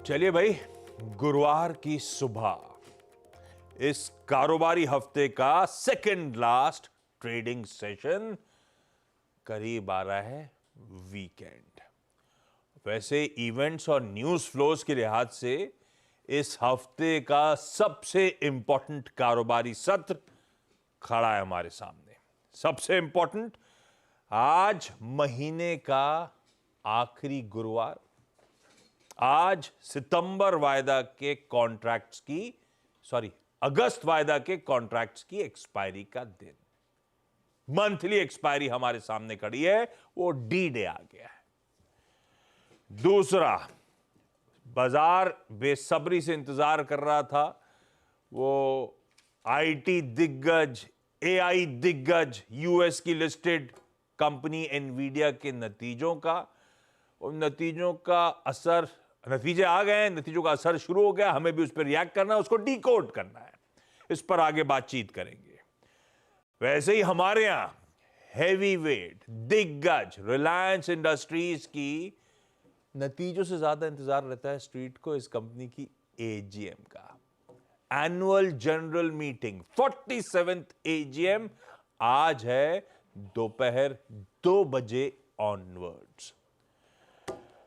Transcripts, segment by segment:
चलिए भाई, गुरुवार की सुबह इस कारोबारी हफ्ते का सेकंड लास्ट ट्रेडिंग सेशन करीब आ रहा है वीकेंड। वैसे इवेंट्स और न्यूज फ्लोज के लिहाज से इस हफ्ते का सबसे इंपॉर्टेंट कारोबारी सत्र खड़ा है हमारे सामने। सबसे इंपॉर्टेंट, आज महीने का आखिरी गुरुवार, आज सितंबर वायदा के कॉन्ट्रैक्ट्स की अगस्त वायदा के कॉन्ट्रैक्ट्स की एक्सपायरी का दिन, मंथली एक्सपायरी हमारे सामने खड़ी है, वो डी डे आ गया है। दूसरा, बाजार बेसब्री से इंतजार कर रहा था वो आईटी दिग्गज, एआई दिग्गज, यूएस की लिस्टेड कंपनी एनवीडिया के नतीजों का। उन नतीजों का असर, नतीजे आ गए, नतीजों का असर शुरू हो गया, हमें भी उस पर रिएक्ट करना है, उसको डिकोड करना है, इस पर आगे बातचीत करेंगे। वैसे ही हमारे यहां हैवी वेट दिग्गज रिलायंस इंडस्ट्रीज की नतीजों से ज्यादा इंतजार रहता है स्ट्रीट को इस कंपनी की एजीएम का। Annual general meeting 47th AGM आज है दोपहर 2 बजे ऑनवर्ड्स।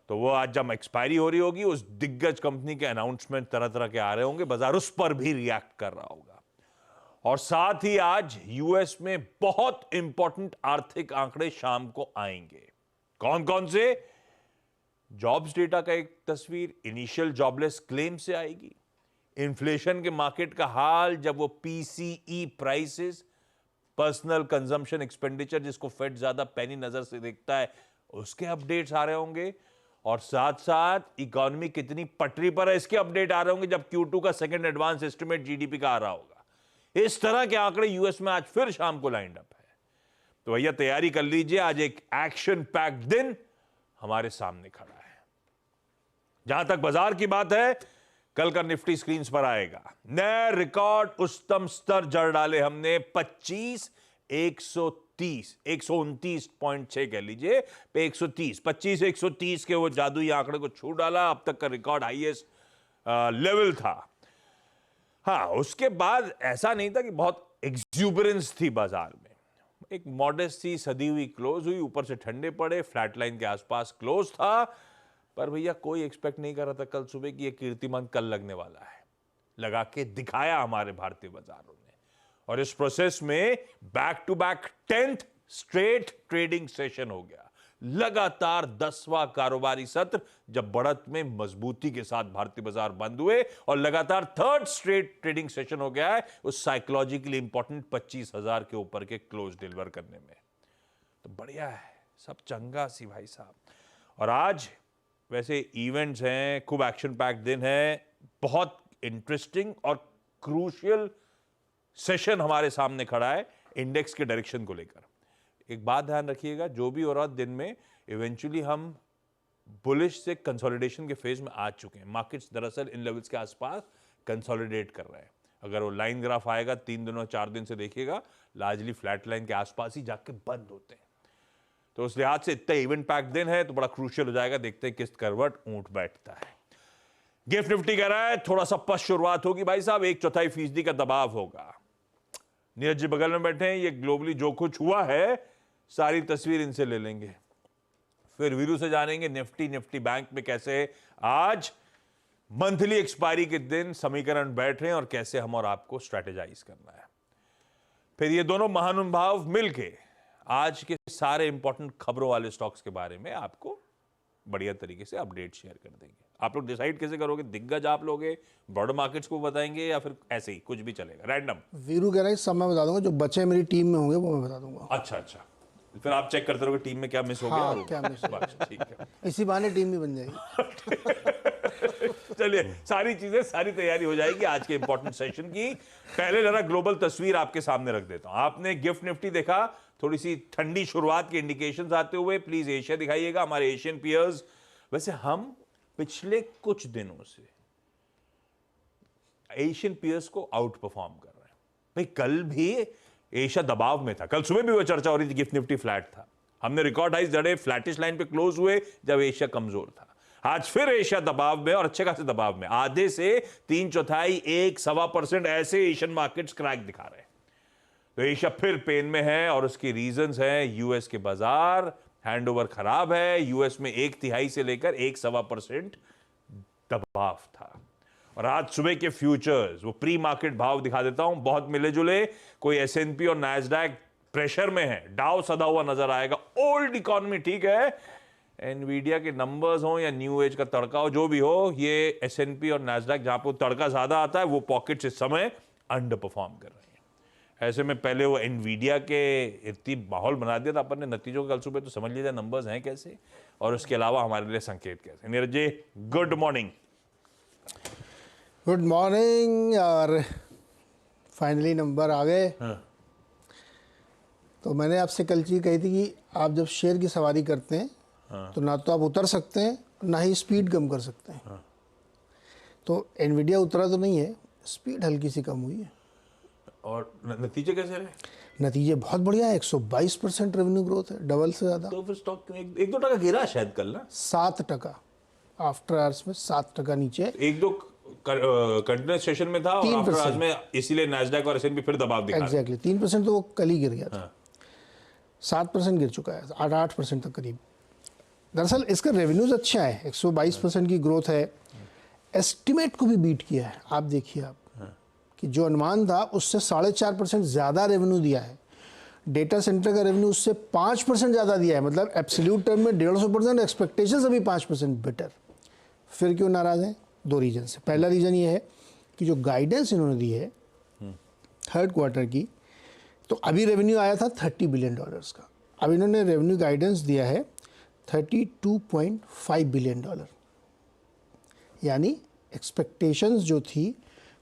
तो वो आज जब एक्सपायरी हो रही होगी, उस दिग्गज कंपनी के अनाउंसमेंट तरह तरह के आ रहे होंगे, बाजार उस पर भी रिएक्ट कर रहा होगा। और साथ ही आज यूएस में बहुत इंपॉर्टेंट आर्थिक आंकड़े शाम को आएंगे। कौन कौन से? जॉब्स डेटा का एक तस्वीर इनिशियल जॉबलेस क्लेम से आएगी, इन्फ्लेशन के मार्केट का हाल, जब वो PCE prices, personal consumption expenditure, जिसको फेड ज्यादा पैनी नजर से देखता है, उसके अपडेट्स आ रहे होंगे। और साथ साथ इकोनॉमी कितनी पटरी पर है, इसके अपडेट आ रहे होंगे, जब Q2 का सेकंड एडवांस एस्टिमेट जीडीपी का आ रहा होगा। इस तरह के आंकड़े यूएस में आज फिर शाम को लाइंड अप है। तो भैया तैयारी कर लीजिए, आज एक एक्शन पैक्ड दिन हमारे सामने खड़ा है। जहां तक बाजार की बात है, कल का निफ्टी स्क्रीन पर आएगा। नए रिकॉर्ड उच्चतम स्तर जड़ डाले हमने, 129.6 कह लीजिए, पे 130, 25 130 के वो जादुई आंकड़े को छू डाला। अब तक का रिकॉर्ड हाईएस्ट लेवल था। हाँ, उसके बाद ऐसा नहीं था कि बहुत एक्सुबरेंस थी बाजार में, एक मॉडेस्ट सी सदी हुई क्लोज हुई, ऊपर से ठंडे पड़े, फ्लैट लाइन के आसपास क्लोज था। पर भैया कोई एक्सपेक्ट नहीं कर रहा था कल सुबह कि ये कीर्तिमान कल लगने वाला है। लगा के दिखाया हमारे भारतीय बाजारों ने। और इस प्रोसेस में back to back 10th straight trading session हो गया। लगातार 10वां कारोबारी सत्र जब बढ़त में मजबूती के साथ भारतीय बाजार बंद हुए, और लगातार 3rd स्ट्रेट ट्रेडिंग सेशन हो गया है उस साइकोलॉजिकली इंपॉर्टेंट 25,000 के ऊपर के क्लोज डिलीवर करने में। तो बढ़िया है, सब चंगा सी भाई साहब। और आज वैसे इवेंट्स हैं, खूब एक्शन पैक दिन है, बहुत इंटरेस्टिंग और क्रूशियल सेशन हमारे सामने खड़ा है इंडेक्स के डायरेक्शन को लेकर। एक बात ध्यान रखिएगा, जो भी हो रहा दिन में, इवेंचुअली हम बुलिश से कंसोलिडेशन के फेज में आ चुके हैं। मार्केट्स दरअसल इन लेवल्स के आसपास कंसोलिडेट कर रहे हैं। अगर वो लाइन ग्राफ आएगा 3 दिनों 4 दिन से देखिएगा, लार्जली फ्लैट लाइन के आसपास ही जाके बंद होते हैं। तो उस लिहाज से इतना इवेंट पैक दिन है तो बड़ा क्रूशियल हो जाएगा। देखते हैं किस करवट ऊंट बैठता है। गिफ्ट निफ्टी कह रहा है थोड़ा सा पश्च शुरुआत होगी भाई साहब, 1/4% का दबाव होगा। नीरज जी बगल में बैठे हैं, ये ग्लोबली जो कुछ हुआ है सारी तस्वीर इनसे ले लेंगे। फिर वीरू से जानेंगे निफ्टी बैंक में कैसे आज मंथली एक्सपायरी के दिन समीकरण बैठ रहे हैं और कैसे हम और आपको स्ट्रेटेजाइज करना है। फिर ये दोनों महानुभाव मिलके आज के सारे इंपॉर्टेंट खबरों वाले स्टॉक्स के बारे में आपको बढ़िया तरीके से अपडेट शेयर कर देंगे। आप लोग डिसाइड कैसे करोगे? दिग्गज आप लोगे, ब्रॉडर मार्केट्स को बताएंगे, या फिर ऐसे ही कुछ भी चलेगा रैंडम? वीरू कह रहा है सब मैं बता दूंगा, जो बच्चे मेरी टीम में होंगे वो मैं बता दूंगा। अच्छा, फिर आप चेक करते रहोगे टीम में क्या मिस हो गया। हाँ, क्या मिस हो गया। ठीक है, इसी बहाने टीम भी बन जाएगी। चलिए, सारी चीजें, सारी तैयारी हो जाएगी आज के इंपॉर्टेंट सेशन की। पहले जरा ग्लोबल तस्वीर आपके सामने रख देता हूं। आपने गिफ्ट निफ्टी देखा, थोड़ी सी ठंडी शुरुआत के इंडिकेशंस आते हुए। प्लीज एशिया दिखाइएगा, हमारे एशियन पियर्स। वैसे हम पिछले कुछ दिनों से एशियन पियर्स को आउट परफॉर्म कर रहे हैं। भाई कल भी एशिया दबाव में था, कल सुबह भी वो चर्चा हो रही थी, गिफ्ट निफ्टी फ्लैट था। हमने रिकॉर्ड हाइज जड़े फ्लैटिश लाइन पे क्लोज हुए जब एशिया कमजोर था। आज फिर एशिया दबाव में और अच्छे खासे दबाव में, आधे से 3/4 1-1.25% ऐसे एशियन मार्केट्स क्रैक दिखा रहे हैं। तो एशिया फिर पेन में है और उसकी रीजंस हैं यूएस के बाजार, हैंडओवर खराब है, यूएस में 1/3 से लेकर 1-1.25% दबाव था। और आज सुबह के फ्यूचर्स वो प्री मार्केट भाव दिखा देता हूं, बहुत मिले जुले। कोई एसएनपी और नैस्डैक प्रेशर में है, डाउ सदा हुआ नजर आएगा। ओल्ड इकोनॉमी ठीक है, एनवीडिया के नंबर्स हो या न्यू एज का तड़का हो, जो भी हो, ये एसएनपी और नैस्डैक जहां पर तड़का ज्यादा आता है वो पॉकेट्स इस समय अंडर परफॉर्म कर रहे हैं। ऐसे में पहले वो एनवीडिया के इतनी माहौल बना दिया था अपन ने नतीजों के कल सुबह, तो समझ लीजिए नंबर्स हैं कैसे और उसके अलावा हमारे लिए संकेत कैसे। Neeraj ji good morning. Good morning यार, फाइनली नंबर आ गए। तो मैंने आपसे कल चीज़ कही थी कि आप जब शेयर की सवारी करते हैं तो ना तो आप उतर सकते हैं ना ही स्पीड कम कर सकते हैं। तो एनवीडिया उतरा तो नहीं है, स्पीड हल्की सी कम हुई है। और नतीजे कैसे रहे? नतीजे बहुत बढ़िया है, 122% रेवेन्यू ग्रोथ है, डबल से ज़्यादा। तो फिर स्टॉक 1-2 टका गिरा शायद कल ना, 7%। आफ्टर आवर्स में 7% नीचे। 1-2 कंटिन्यूस सेशन में था और आफ्टर आज में, इसीलिए नैस्डैक और एसएनपी फिर दबाव दिखा रहे हैं। एग्जैक्टली 3% तो वो कल ही गिर गया था। 7% गिर चुका है, 8% तक करीब। दरअसल इसका रेवेन्यूज अच्छा है, 122% की ग्रोथ है। एस्टिमेट को भी बीट किया है। आप देखिए आप कि जो अनुमान था उससे 4.5% ज़्यादा रेवेन्यू दिया है। डेटा सेंटर का रेवेन्यू उससे 5% ज़्यादा दिया है, मतलब एब्सोल्यूट टर्म में 150%, एक्सपेक्टेशन अभी 5% बेटर। फिर क्यों नाराज़ हैं? 2 रीजन से। पहला रीज़न ये है कि जो गाइडेंस इन्होंने दी है थर्ड क्वार्टर की, तो अभी रेवेन्यू आया था $30 बिलियन का, अब इन्होंने रेवेन्यू गाइडेंस दिया है $32.5 बिलियन, यानी एक्सपेक्टेशंस जो थी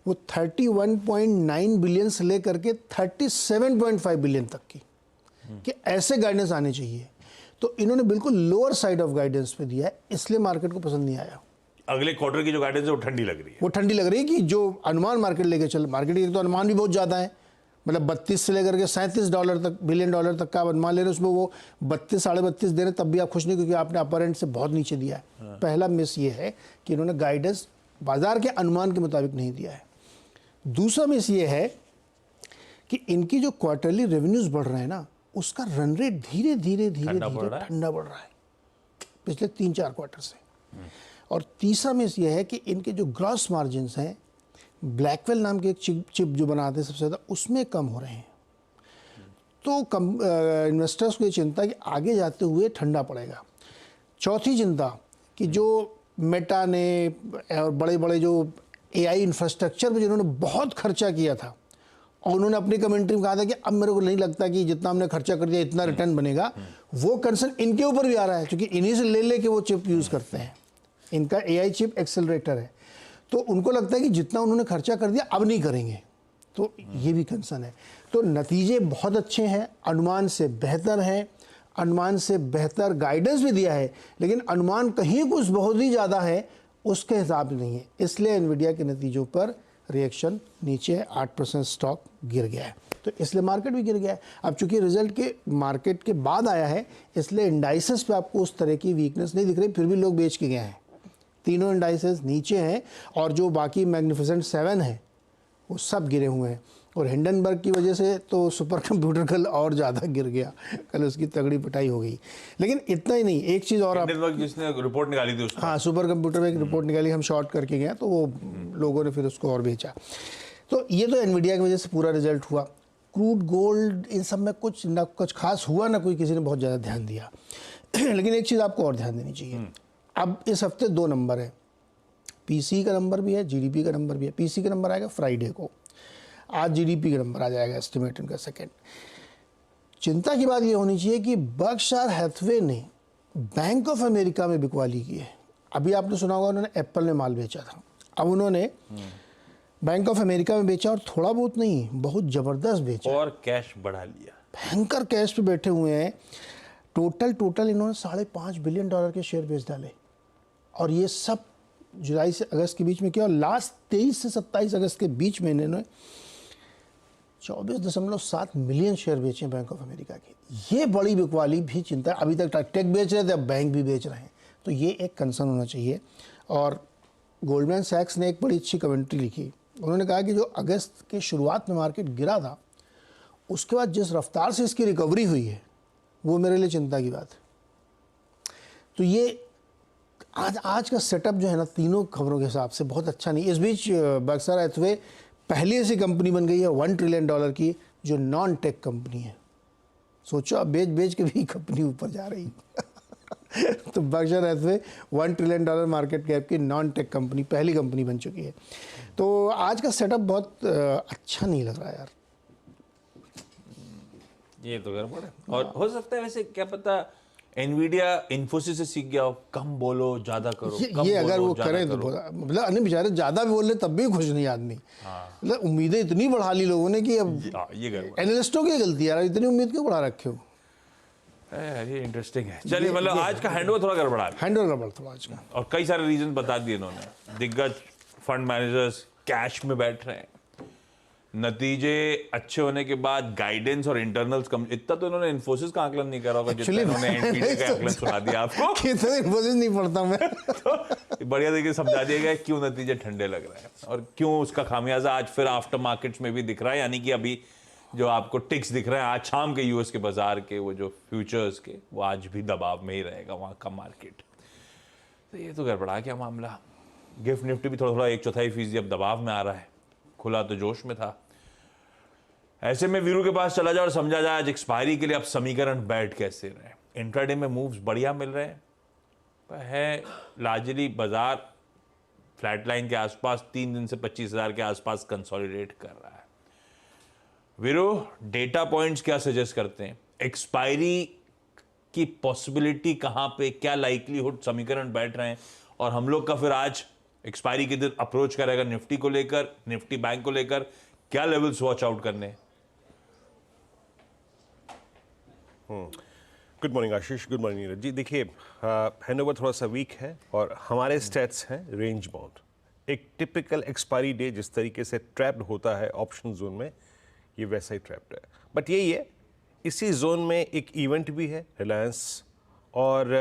वो 31.9 बिलियन से लेकर के 37.5 बिलियन तक की, कि ऐसे गाइडेंस आने चाहिए। तो इन्होंने बिल्कुल लोअर साइड ऑफ गाइडेंस पे दिया है, इसलिए मार्केट को पसंद नहीं आया। अगले क्वार्टर की जो गाइडेंस है वो ठंडी लग रही है। वो ठंडी लग रही है कि जो अनुमान मार्केट लेके चल, मार्केट के तो अनुमान भी बहुत ज़्यादा है, मतलब 32 से लेकर के $37 तक बिलियन तक का आप अनुमान ले रहे हैं, उसमें वो 32 साढ़े 32 दे रहे, तब भी आप खुश नहीं, क्योंकि आपने अपर एंड से बहुत नीचे दिया है। पहला मिस ये है कि इन्होंने गाइडेंस बाजार के अनुमान के मुताबिक नहीं दिया है। दूसरा मिस ये है कि इनकी जो क्वार्टरली रेवेन्यूज बढ़ रहे हैं ना, उसका रन रेट धीरे धीरे ठंडा बढ़ रहा है पिछले 3-4 क्वार्टर से। और तीसरा मिस ये है कि इनके जो ग्रॉस मार्जिन्स हैं, ब्लैकवेल नाम के एक चिप जो बनाते हैं सबसे ज़्यादा, उसमें कम हो रहे हैं। तो इन्वेस्टर्स को ये चिंता कि आगे जाते हुए ठंडा पड़ेगा। चौथी चिंता कि जो मेटा ने और बड़े बड़े जो एआई इंफ्रास्ट्रक्चर पर जिन्होंने बहुत खर्चा किया था, और उन्होंने अपनी कमेंट्री में कहा था कि अब मेरे को नहीं लगता कि जितना हमने खर्चा कर दिया इतना रिटर्न बनेगा, वो कंसर्न इनके ऊपर भी आ रहा है, क्योंकि इन्हीं से ले के वो चिप यूज़ करते हैं। इनका एआई चिप एक्सेलरेटर है, तो उनको लगता है कि जितना उन्होंने खर्चा कर दिया अब नहीं करेंगे, तो ये भी कंसर्न है। तो नतीजे बहुत अच्छे हैं, अनुमान से बेहतर हैं, अनुमान से बेहतर गाइडेंस भी दिया है, लेकिन अनुमान कहीं कुछ बहुत ही ज़्यादा है, उसके हिसाब नहीं है। इसलिए एनवीडिया के नतीजों पर रिएक्शन नीचे है, 8% स्टॉक गिर गया है, तो इसलिए मार्केट भी गिर गया है। अब चूंकि रिजल्ट के मार्केट के बाद आया है, इसलिए इंडाइसेस पे आपको उस तरह की वीकनेस नहीं दिख रही, फिर भी लोग बेच के गए हैं। तीनों इंडाइसेस नीचे हैं और जो बाकी मैग्निफिसेंट 7 है वो सब गिरे हुए हैं। और हिंडनबर्ग की वजह से तो सुपर कंप्यूटर कल और ज़्यादा गिर गया, कल उसकी तगड़ी पिटाई हो गई। लेकिन इतना ही नहीं, एक चीज़ और, जिसने रिपोर्ट निकाली थी उसको, हाँ, सुपर कंप्यूटर में एक रिपोर्ट निकाली, हम शॉर्ट करके गए, तो वो लोगों ने फिर उसको और बेचा। तो ये तो एनवीडिया की वजह से पूरा रिजल्ट हुआ। क्रूड, गोल्ड, इन सब में कुछ खास हुआ ना, कोई किसी ने बहुत ज़्यादा ध्यान दिया। लेकिन एक चीज़ आपको और ध्यान देनी चाहिए, अब इस हफ्ते 2 नंबर है, पीसी का नंबर भी है, जीडीपी का नंबर भी है। पीसी का नंबर आएगा फ्राइडे को, आज जीडीपी का नंबर आ जाएगा, एस्टिमेट इनका सेकेंड। चिंता की बात ये होनी चाहिए कि बर्कशायर हैथवे ने बैंक ऑफ अमेरिका में बिकवाली की है। अभी आपने सुना होगा उन्होंने एप्पल में माल बेचा था, अब उन्होंने बैंक ऑफ अमेरिका में बेचा, और थोड़ा बहुत नहीं, बहुत ज़बरदस्त बेचा और कैश बढ़ा लिया, भयंकर कैश पे बैठे हुए हैं। टोटल इन्होंने $5.5 बिलियन के शेयर बेच डाले, और ये सब जुलाई से अगस्त के बीच में किया। और लास्ट 23 से 27 अगस्त के बीच में इन्होंने 24.7 मिलियन शेयर बेचे बैंक ऑफ अमेरिका के। ये बड़ी बिकवाली भी चिंता है। अभी तक टेक बेच रहे थे, अब बैंक भी बेच रहे हैं, तो ये एक कंसर्न होना चाहिए। और गोल्डमैन सैक्स ने एक बड़ी अच्छी कमेंट्री लिखी। उन्होंने कहा कि जो अगस्त के शुरुआत में मार्केट गिरा था, उसके बाद जिस रफ्तार से इसकी रिकवरी हुई है, वो मेरे लिए चिंता की बात है। तो ये आज का सेटअप जो है ना, तीनों खबरों के हिसाब से बहुत अच्छा नहीं। इस बीच बक्सर हैथवे पहली ऐसी कंपनी बन गई है $1 ट्रिलियन की जो नॉन टेक कंपनी है। सोचो, अब बेच बेच के भी कंपनी ऊपर जा रही है। तो Berkshire Hathaway $1 trillion market cap की नॉन टेक कंपनी पहली कंपनी बन चुकी है। तो आज का सेटअप बहुत अच्छा नहीं लग रहा यार। ये तो गड़बड़ है। और हो सकता है वैसे, क्या पता एनवीडिया इन्फोसिस से सीख गया हो, कम बोलो ज्यादा करो। ये अगर वो करें तो मतलब अन्य बेचारे ज़्यादा भी बोल रहे तब भी खुश नहीं आदमी। मतलब उम्मीदें इतनी बढ़ा ली लोगों ने कि अब ये गड़बड़। एनालिस्टों की गलती यार, इतनी उम्मीद क्यों बढ़ा रखे हो। ये इंटरेस्टिंग है। चलिए, मतलब आज का हैंडओवर थोड़ा गड़बड़ा है। हैंडओवर गड़बड़ था आज का, और कई सारे रीजन बता दिए इन्होंने। दिग्गज फंड मैनेजर्स कैश में बैठ रहे हैं, नतीजे अच्छे होने के बाद गाइडेंस और इंटरनल्स कम। इतना तो इन्होंने इन्फोसिस का आकलन नहीं करा होगा जितना इन्होंने एनपीडी का आकलन सुना दिया आपको। कितना इन्फोसिस नहीं पढ़ता मैं। तो बढ़िया तरीके से समझा दिया गया क्यों नतीजे ठंडे लग रहे हैं और क्यों उसका खामियाजा आज फिर आफ्टर मार्केट्स में भी दिख रहा है। यानी कि अभी जो आपको टिक्स दिख रहे हैं आज शाम के यूएस के बाजार के, वो जो फ्यूचर्स के, वो आज भी दबाव में ही रहेगा वहां का मार्केट। तो ये तो गड़बड़ा क्या मामला। गिफ्ट निफ्टी भी थोड़ा थोड़ा 1/4% अब दबाव में आ रहा है। खुला तो जोश में था। ऐसे में वीरू के पास चला जाए और समझा जाए आज एक्सपायरी के लिए अब समीकरण बैठ कैसे रहे। इंट्राडे में मूव्स बढ़िया मिल रहे हैं, लार्जली बाजार फ्लैट लाइन के आसपास 3 दिन से 25,000 के आसपास कंसोलिडेट कर रहा है। वीरू, डेटा पॉइंट्स क्या सजेस्ट करते हैं? एक्सपायरी की पॉसिबिलिटी कहां पे, क्या लाइकलीहुड समीकरण बैठ रहे हैं, और हम लोग का फिर आज एक्सपायरी के दिन अप्रोच करेगा निफ्टी को लेकर, निफ्टी बैंक को लेकर, क्या लेवल्स वॉच आउट करने? गुड मॉर्निंग आशीष, गुड मॉर्निंग नीरज जी। देखिए, हैंडओवर थोड़ा सा वीक है और हमारे स्टैट्स हैं रेंज बाउंड। एक टिपिकल एक्सपायरी डे जिस तरीके से ट्रैप्ड होता है ऑप्शन जोन में, ये वैसा ही ट्रैप्ड है। बट यही है, इसी जोन में एक इवेंट भी है रिलायंस, और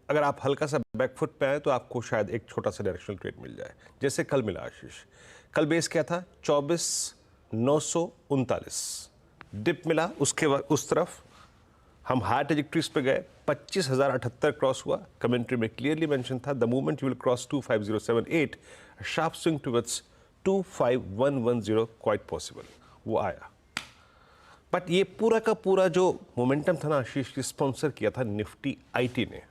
अगर आप हल्का सा बैकफुट पे आए तो आपको शायद एक छोटा सा डायरेक्शनल ट्रेड मिल जाए, जैसे कल मिला आशीष। कल बेस क्या था? 24,939 डिप मिला, उसके बाद उस तरफ हम हाई ट्रेजेक्टरीज पे गए, 25,078 क्रॉस हुआ। कमेंट्री में क्लियरली मेंशन था, the movement you will cross 25078, sharp swing towards 25110 quite possible. वो आया, बट ये पूरा का पूरा जो मोमेंटम था ना आशीष, स्पॉन्सर किया था निफ्टी आईटी ने।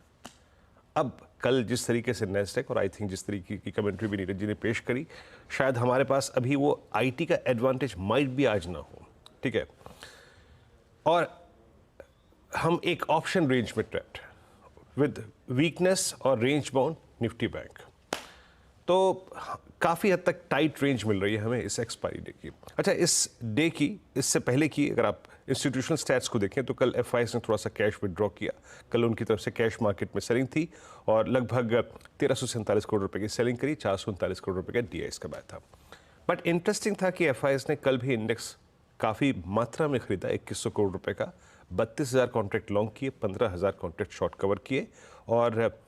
अब कल जिस तरीके से नेस्डेक और आई थिंक जिस तरीके की कमेंट्री भी नीरज जी ने पेश करी, शायद हमारे पास अभी वो आईटी का एडवांटेज माइट भी आज ना हो, ठीक है। और हम एक ऑप्शन रेंज में ट्रैप्ड विद वीकनेस और रेंज बाउंड निफ्टी बैंक, तो काफ़ी हद तक टाइट रेंज मिल रही है हमें इस एक्सपायरी डे की। अच्छा, इस डे की, इससे पहले की अगर आप इंस्टीट्यूशनल स्टैट्स को देखें तो कल एफआईएस ने थोड़ा सा कैश विड्रॉ किया। कल उनकी तरफ से कैश मार्केट में सेलिंग थी और लगभग 1347 करोड़ रुपए की सेलिंग करी, 439 करोड़ रुपए का डीआईएस का बाय था। बट इंटरेस्टिंग था कि एफआईएस ने कल भी इंडेक्स काफ़ी मात्रा में खरीदा, 2100 करोड़ रुपए का, 32,000 कॉन्ट्रैक्ट लॉन्ग किए, 15,000 कॉन्ट्रैक्ट शॉर्ट कवर किए, और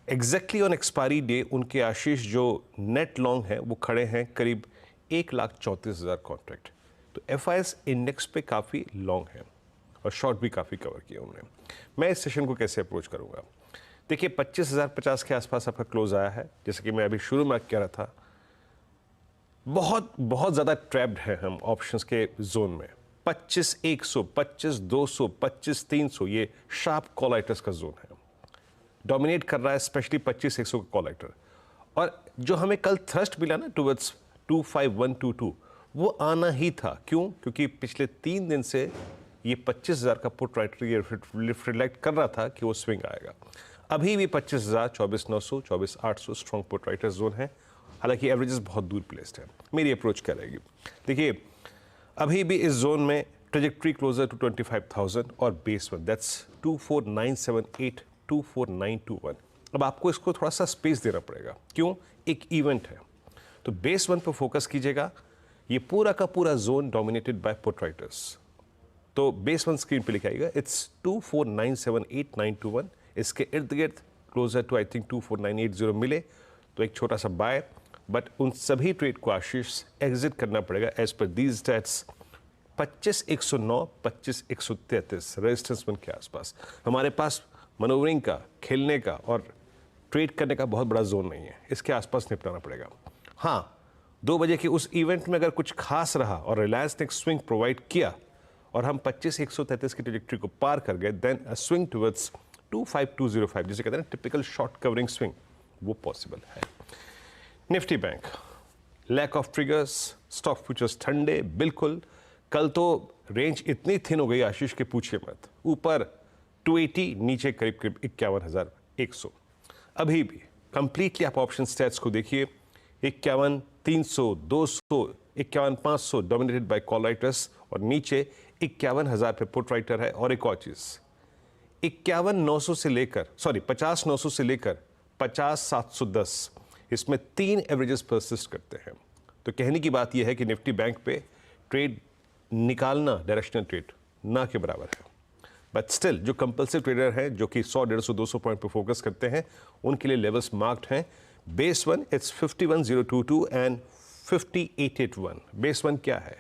एग्जैक्टली ऑन एक्सपायरी डे उनके आशीष जो नेट लॉन्ग है वो खड़े हैं करीब 1,34,000 कॉन्ट्रैक्ट। तो एफआईएस इंडेक्स पे काफ़ी लॉन्ग है और शॉर्ट भी काफ़ी कवर किया उन्होंने। मैं इस सेशन को कैसे अप्रोच करूंगा? देखिए, 25,050 के आसपास आपका क्लोज आया है, जैसे कि मैं अभी शुरू में कह रहा था, बहुत बहुत ज़्यादा ट्रैप्ड है हम ऑप्शंस के जोन में। 25,100, 25,200, 25,300 ये शार्प कॉल राइटर्स का जोन है, डोमिनेट कर रहा है स्पेशली 25,100 का कॉल राइटर। और जो हमें कल थ्रस्ट मिला ना टुवर्ड्स 25122, वो आना ही था। क्यों? क्योंकि पिछले 3 दिन से ये 25,000 का पुट राइटर ये रिफ्लेक्ट कर रहा था कि वो स्विंग आएगा। अभी भी 25,000, 24,900, 24,800 स्ट्रॉन्ग पुट राइटर जोन है, हालांकि एवरेजेस बहुत दूर प्लेस्ड है। मेरी अप्रोच क्या रहेगी? देखिए, अभी भी इस जोन में ट्रेजेक्ट्री क्लोजर टू 25,000 और बेस वन दैट्स 24,978, 24,921। अब आपको इसको थोड़ा सा स्पेस देना पड़ेगा। क्यों? एक इवेंट है, तो बेस वन पर फोकस कीजिएगा। ये पूरा का पूरा zone dominated buy put writers, तो बेस वन स्क्रीन पे लिखाइएगा, इट्स 24,978,921। इसके इर्द गिर्द क्लोजर टू आई थिंक 24980 मिले तो एक छोटा सा बाय, बट उन सभी ट्रेड को आशीष एग्जिट करना पड़ेगा as per these stats 25,109, 25,133 resistance one के आसपास। हमारे पास मनोवरिंग का, खेलने का और ट्रेड करने का बहुत बड़ा जोन नहीं है, इसके आसपास निपटाना पड़ेगा। हाँ, 2 बजे के उस इवेंट में अगर कुछ खास रहा और रिलायंस ने एक स्विंग प्रोवाइड किया और हम 25,133 की ट्रैजेक्टरी को पार कर गए, देन अ स्विंग टुवर्ड्स 25205 जिसे कहते हैं टिपिकल शॉर्ट कवरिंग स्विंग, वो पॉसिबल है। Nifty bank, lack of triggers, stock futures ठंडे बिल्कुल। कल तो रेंज इतनी थिन हो गई आशीष के पूछिए मत, ऊपर 280, नीचे करीब करीब 51,100। अभी भी कंप्लीटली आप ऑप्शन स्टैट्स को देखिए, 51,300, 200, 51,500 डोमिनेटेड बाय कॉल राइटर्स और नीचे 51,000 पे पुट राइटर है। और एक और चीज, 51,900 से लेकर 50,900 से लेकर 50,710, इसमें 3 एवरेजेस परसिस्ट करते हैं। तो कहने की बात यह है कि निफ्टी बैंक पे ट्रेड निकालना डायरेक्शनल ट्रेड ना के बराबर है, बट स्टिल जो कंपल्सिव ट्रेडर हैं जो कि 100, 150, 200 पॉइंट पे फोकस करते हैं, उनके लिए लेवल्स मार्क्ड हैं। Base one it's 51,022 and 5881। Base one क्या है?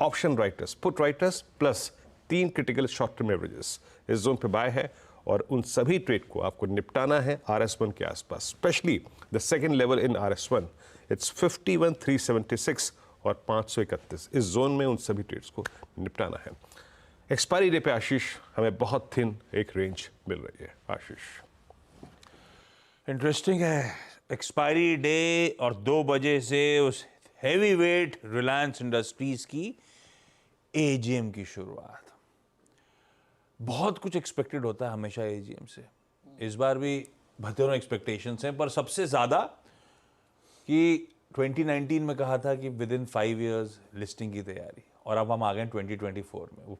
Option writers, put writers plus 3 critical short term averages इस जोन पे बाय है और उन सभी ट्रेड को आपको निपटाना है RS1 के आसपास, specially the second level in RS1 it's 51,376 और 531। इस जोन में उन सभी ट्रेड्स को निपटाना है। एक्सपायरी डे पे आशीष हमें बहुत थिन एक रेंज मिल रही है। आशीष, इंटरेस्टिंग है, एक्सपायरी डे और 2 बजे से उस हैवी वेट रिलायंस इंडस्ट्रीज की AGM की शुरुआत। बहुत कुछ एक्सपेक्टेड होता है हमेशा AGM से, इस बार भी भतेरों एक्सपेक्टेशंस हैं, पर सबसे ज़्यादा कि 2019 में कहा था कि विद इन 5 years लिस्टिंग की तैयारी, और अब हम आ गए 2024 में। वो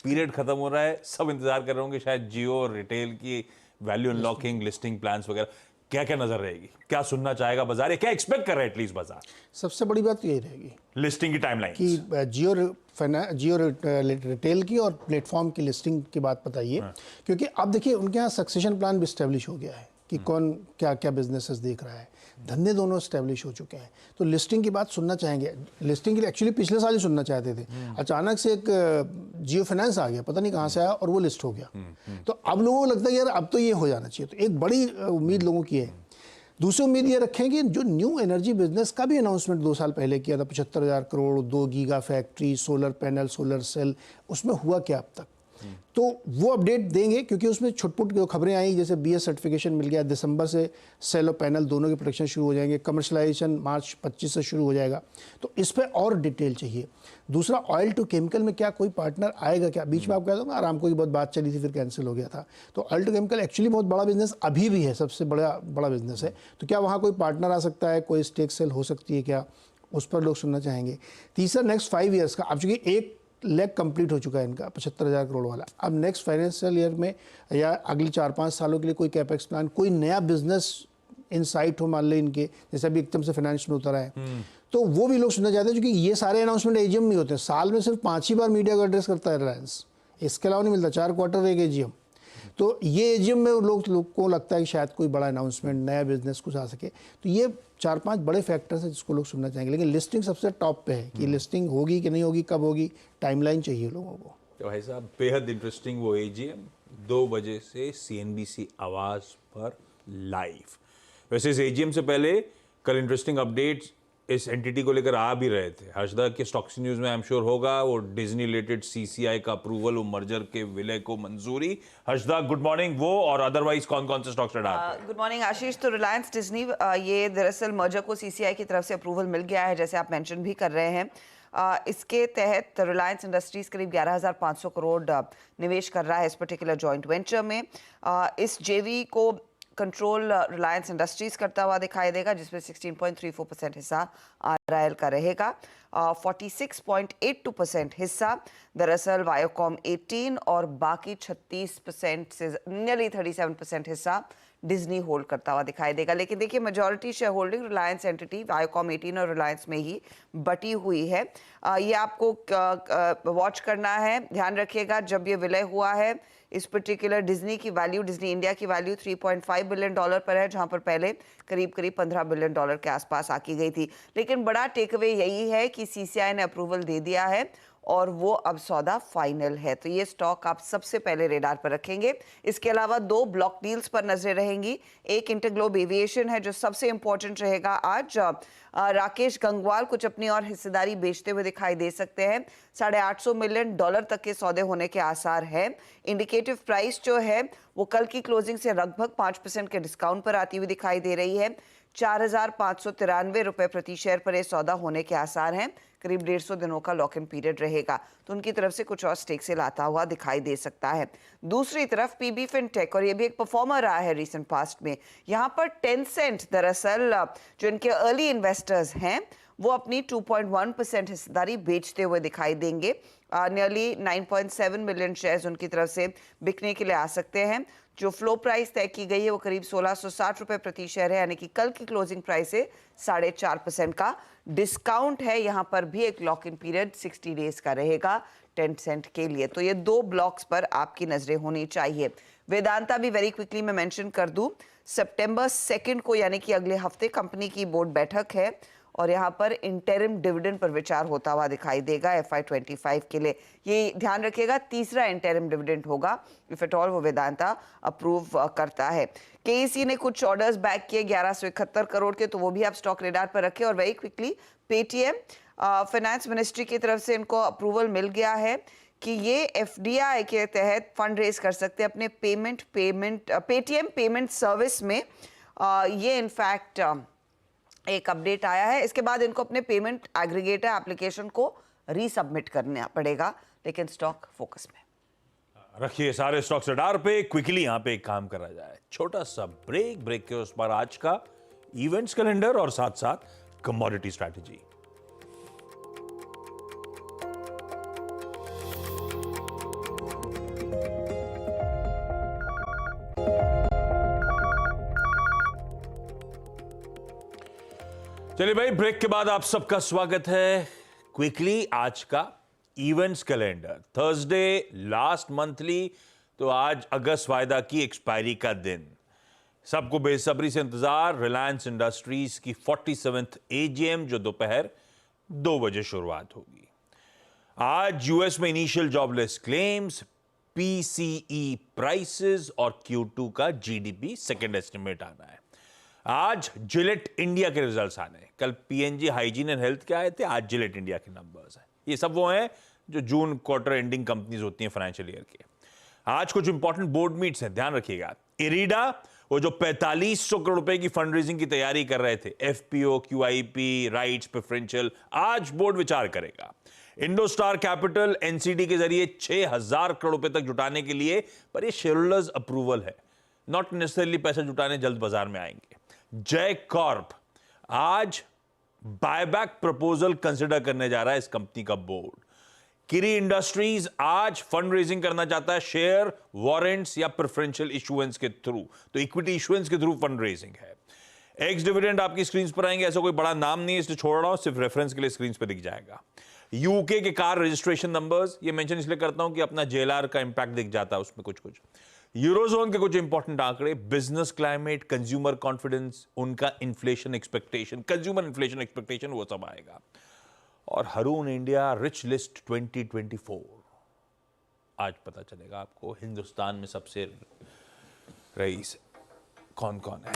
पीरियड खत्म हो रहा है, सब इंतजार कर रहे होंगे शायद जियो रिटेल की वैल्यू अनलॉकिंग, लिस्टिंग प्लान्स वगैरह, क्या क्या नजर रहेगी, क्या सुनना चाहेगा बाजार, या क्या एक्सपेक्ट कर रहा है एटलीस्ट बाजार? सबसे बड़ी बात यही रहेगी लिस्टिंग की टाइमलाइन कि जियो रिटेल की और प्लेटफॉर्म की लिस्टिंग की बात बताइए। क्योंकि अब देखिए उनके यहाँ सक्सेशन प्लान भी स्टैब्लिश हो गया है कि कौन क्या क्या बिजनेसेस देख रहा है, धंधे दोनों स्टैब्लिश हो चुके हैं। तो लिस्टिंग की बात सुनना चाहेंगे। लिस्टिंग के लिए एक्चुअली पिछले साल ही सुनना चाहते थे, अचानक से एक जियो फाइनेंस आ गया, पता नहीं कहाँ से आया और वो लिस्ट हो गया। तो अब लोगों को लगता है यार अब तो ये हो जाना चाहिए, तो एक बड़ी उम्मीद लोगों की है। दूसरी उम्मीद ये रखें कि जो न्यू एनर्जी बिजनेस का भी अनाउंसमेंट 2 साल पहले किया था, 75,000 crore, 2 giga factory, solar panel, solar cell, उसमें हुआ क्या अब तक? तो वो अपडेट देंगे, क्योंकि उसमें छुटपुट जो खबरें आई, जैसे BS सर्टिफिकेशन मिल गया, दिसंबर से सेल और पैनल दोनों के प्रोडक्शन शुरू हो जाएंगे, कमर्शलाइजेशन मार्च 25 से शुरू हो जाएगा। तो इस पर और डिटेल चाहिए। दूसरा, ऑयल टू केमिकल में क्या कोई पार्टनर आएगा क्या? बीच में आप कह दो आरामको की बहुत बात चली थी, फिर कैंसिल हो गया था। तो ऑयल टू केमिकल एक्चुअली बहुत बड़ा बिजनेस अभी भी है, सबसे बड़ा बिजनेस है। तो क्या वहाँ कोई पार्टनर आ सकता है, कोई स्टेक सेल हो सकती है क्या? उस पर लोग सुनना चाहेंगे। तीसरा, नेक्स्ट 5 years का, अब चूंकि एक लेग कंप्लीट हो चुका है इनका 75,000 करोड़ वाला, अब नेक्स्ट फाइनेंशियल ईयर में या अगले 4-5 सालों के लिए कोई कैपेक्स प्लान, कोई नया बिजनेस इनसाइट हो मान ले इनके, जैसे अभी एकदम से फाइनेंस में उतर है, तो वो भी लोग सुनना चाहते हैं। क्योंकि ये सारे अनाउंसमेंट AGM में होते हैं, साल में सिर्फ 5 ही बार मीडिया को एड्रेस करता है रिलायंस, इसके अलावा नहीं मिलता, 4 क्वार्टर एक AGM। तो ये AGM में लोग को लगता है कि शायद कोई बड़ा अनाउंसमेंट, नया बिजनेस कुछ आ सके। तो ये 4-5 बड़े फैक्टर्स हैं जिसको लोग सुनना चाहेंगे। लेकिन लिस्टिंग सबसे टॉप पे है कि लिस्टिंग होगी कि नहीं होगी, कब होगी, टाइमलाइन चाहिए लोगों को। तो भाई साहब बेहद इंटरेस्टिंग वो AGM 2 बजे से CNBC आवाज पर लाइव। वैसे इस AGM से पहले कल इंटरेस्टिंग अपडेट्स इस एंटिटी को लेकर आ भी रहे थे। हर्षदा के स्टॉक्स न्यूज में आई एम श्योर होगा, वो डिज्नी रिलेटेड CCI का अप्रूवल, वो मर्जर के विलय को मंजूरी। हर्षदा गुड मॉर्निंग, वो और अदरवाइज कौन कौन से स्टॉक्स रडार? गुड मॉर्निंग आशीष। तो रिलायंस डिज्नी, ये दरअसल मर्जर को CCI की तरफ से अप्रूवल मिल गया है, जैसे आप मेंशन भी कर रहे हैं। इसके तहत रिलायंस इंडस्ट्रीज करीब 11,500 करोड़ निवेश कर रहा है इस पर्टिकुलर जॉइंट वेंचर में। इस JV को कंट्रोल रिलायंस इंडस्ट्रीज करता हुआ दिखाई देगा, जिसमें 16.34% हिस्सा RIL का रहेगा। 46.82% हिस्सा दरअसल वायोकॉम 18 और बाकी 36% से नियरली 37% हिस्सा डिज्नी होल्ड करता हुआ दिखाई देगा। लेकिन देखिए majority shareholding Reliance entity Viacom 18 और रिलायंस में ही बटी हुई है। ये आपको वॉच करना है, ध्यान रखिएगा जब ये विलय हुआ है इस पर्टिकुलर डिज्नी की वैल्यू, डिज्नी इंडिया की वैल्यू $3.5 बिलियन पर है, जहां पर पहले करीब करीब $15 बिलियन के आसपास आकी गई थी। लेकिन बड़ा टेकअवे यही है कि सीसीआई ने अप्रूवल दे दिया है और वो अब सौदा फाइनल है, तो ये स्टॉक आप सबसे पहले रेडार पर रखेंगे। इसके अलावा 2 ब्लॉक डील्स पर नजरें रहेंगी। एक इंटरग्लोब एविएशन है जो सबसे इंपॉर्टेंट रहेगा आज। राकेश गंगवाल कुछ अपनी और हिस्सेदारी बेचते हुए दिखाई दे सकते हैं। $850 मिलियन तक के सौदे होने के आसार है। इंडिकेटिव प्राइस जो है वो कल की क्लोजिंग से लगभग 5% के डिस्काउंट पर आती हुई दिखाई दे रही है। ₹4,593 प्रति शेयर पर यह सौदा होने के आसार हैं। करीब 150 दिनों का लॉक इन पीरियड रहेगा, तो उनकी तरफ से कुछ और स्टेक से लाता हुआ दिखाई दे सकता है। दूसरी तरफ पीबी फिनटेक, और ये भी एक परफॉर्मर रहा है रिसेंट पास्ट में। यहाँ पर टेंसेंट दरअसल जो इनके अर्ली इन्वेस्टर्स हैं वो अपनी 2.1% हिस्सेदारी बेचते हुए दिखाई देंगे। नियरली 9.7 मिलियन शेयर्स उनकी तरफ से बिकने के लिए आ सकते हैं। जो फ्लो प्राइस तय की गई है वो करीब ₹1660 प्रति शेयर है, यानी कि कल की क्लोजिंग प्राइस से 4.5% का डिस्काउंट है। यहाँ पर भी एक लॉक इन पीरियड 60 डेज का रहेगा टेंसेंट के लिए। तो ये 2 ब्लॉक्स पर आपकी नजरें होनी चाहिए। वेदांता भी वेरी क्विकली मैं मेंशन कर दूं, सितंबर 2 को यानी कि अगले हफ्ते कंपनी की बोर्ड बैठक है और यहाँ पर इंटरिम डिविडेंड पर विचार होता हुआ दिखाई देगा FY25 के लिए। ये ध्यान रखिएगा, तीसरा इंटरिम डिविडेंड होगा इफ एट ऑल वो वेदांता अप्रूव करता है। केईसी ने कुछ ऑर्डर्स बैक किए 1171 करोड़ के, तो वो भी आप स्टॉक रेडार पर रखें। और very quickly Paytm, finance ministry की तरफ से इनको अप्रूवल मिल गया है कि ये एफडीआई के तहत फंड रेज कर सकते हैं अपने पेटीएम पेमेंट सर्विस में। ये इनफैक्ट एक अपडेट आया है। इसके बाद इनको अपने पेमेंट एग्रीगेटर एप्लीकेशन को रीसबमिट करना पड़ेगा, लेकिन स्टॉक फोकस में रखिए सारे स्टॉक्स रडार पे। क्विकली यहां पे एक काम करा जाए, छोटा सा ब्रेक के उस पर आज का इवेंट्स कैलेंडर और साथ साथ कमोडिटी स्ट्रैटेजी। चलिए भाई, ब्रेक के बाद आप सबका स्वागत है। क्विकली आज का events calendar. Thursday last monthly, तो आज अगस्त वायदा की एक्सपायरी का दिन। सबको बेसब्री से इंतजार रिलायंस इंडस्ट्रीज की 47th AGM जो दोपहर 2 बजे शुरुआत होगी। आज यूएस में initial jobless claims, PCE prices और Q2 का GDP सेकेंड एस्टिमेट आना है। आज जिलेट इंडिया के रिजल्ट्स आने। कल PNG हाइजीन एंड हेल्थ के आए थे, आज जिलेट इंडिया के नंबर्स हैं। ये सब वो हैं जो जून क्वार्टर एंडिंग कंपनीज होती हैं फाइनेंशियल ईयर के। आज कुछ इंपॉर्टेंट बोर्ड मीट्स हैं, ध्यान रखिएगा। इरीडा, वो जो 4500 करोड़ रुपए की फंड रेजिंग की तैयारी कर रहे थे, FPO, QIP, राइट्स, प्रेफरेंशियल, आज बोर्ड विचार करेगा। इंडोस्टार कैपिटल NCD के जरिए 6000 करोड़ रुपए तक जुटाने के लिए, पर ये शेयरहोल्डर्स अप्रूवल है, नॉट नेसेसरली पैसा जुटाने जल्द बाजार में आएंगे। जय कॉर्प, आज बायबैक प्रपोजल कंसिडर करने जा रहा है इस कंपनी का बोर्ड। किरी इंडस्ट्रीज आज फंड रेजिंग करना चाहता है, शेयर, वारंट्स या प्रेफरेंशियल इशुएंस के थ्रू, तो इक्विटी इशुएंस के थ्रू फंड रेजिंग है। एक्स डिविडेंड आपकी स्क्रीन पर आएंगे, ऐसा कोई बड़ा नाम नहीं है इसलिए छोड़ रहा हूं, सिर्फ रेफरेंस के लिए स्क्रीन पर दिख जाएगा। यूके के कार रजिस्ट्रेशन नंबर्स, ये मेंशन इसलिए करता हूं कि अपना JLR का इंपैक्ट दिख जाता है उसमें कुछ। यूरोजोन के कुछ इंपॉर्टेंट आंकड़े, बिजनेस क्लाइमेट, कंज्यूमर कॉन्फिडेंस, उनका inflation expectation, consumer inflation expectation, वो सब आएगा। और रून इंडिया रिच लिस्ट 2024, आज पता चलेगा आपको हिंदुस्तान में सबसे रईस कौन कौन है,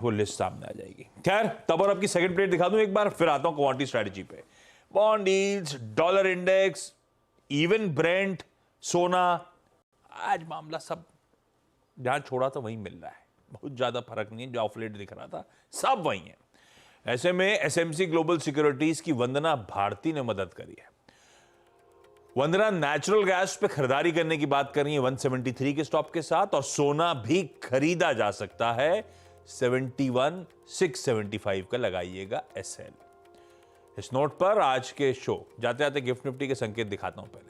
वो लिस्ट सामने आ जाएगी। खैर, तब और आपकी सेकंड प्लेट दिखा दूं एक बार, फिर आता हूं क्वांटिटी स्ट्रेटजी पे। Bond yields, dollar index, even Brent, सोना, आज मामला सब जहां छोड़ा था वहीं मिल रहा है, बहुत ज्यादा फर्क नहीं है। जो ऑफ लेट दिख रहा था सब वहीं है। ऐसे में SMC ग्लोबल सिक्योरिटीज की वंदना भारती ने मदद करी है। वंदना नेचुरल गैस पे खरीदारी करने की बात कर रही है 173 के स्टॉप के साथ, और सोना भी खरीदा जा सकता है 71,675 का लगाइएगा SL। इस नोट पर आज के शो जाते जाते गिफ्ट निफ्टी के संकेत दिखाता हूं। पहले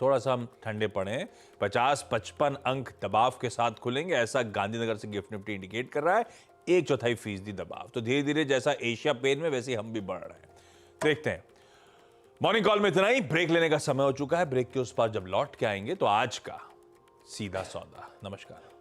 थोड़ा सा हम ठंडे पड़े, 50-55 अंक दबाव के साथ खुलेंगे, ऐसा गांधीनगर से गिफ्ट निफ्टी इंडिकेट कर रहा है। 1/4% दबाव, तो धीरे धीरे जैसा एशिया पेन में वैसे हम भी बढ़ रहे हैं। देखते हैं। मॉर्निंग कॉल में इतना ही, ब्रेक लेने का समय हो चुका है। ब्रेक के उस पार जब लौट के आएंगे तो आज का सीधा सौदा। नमस्कार।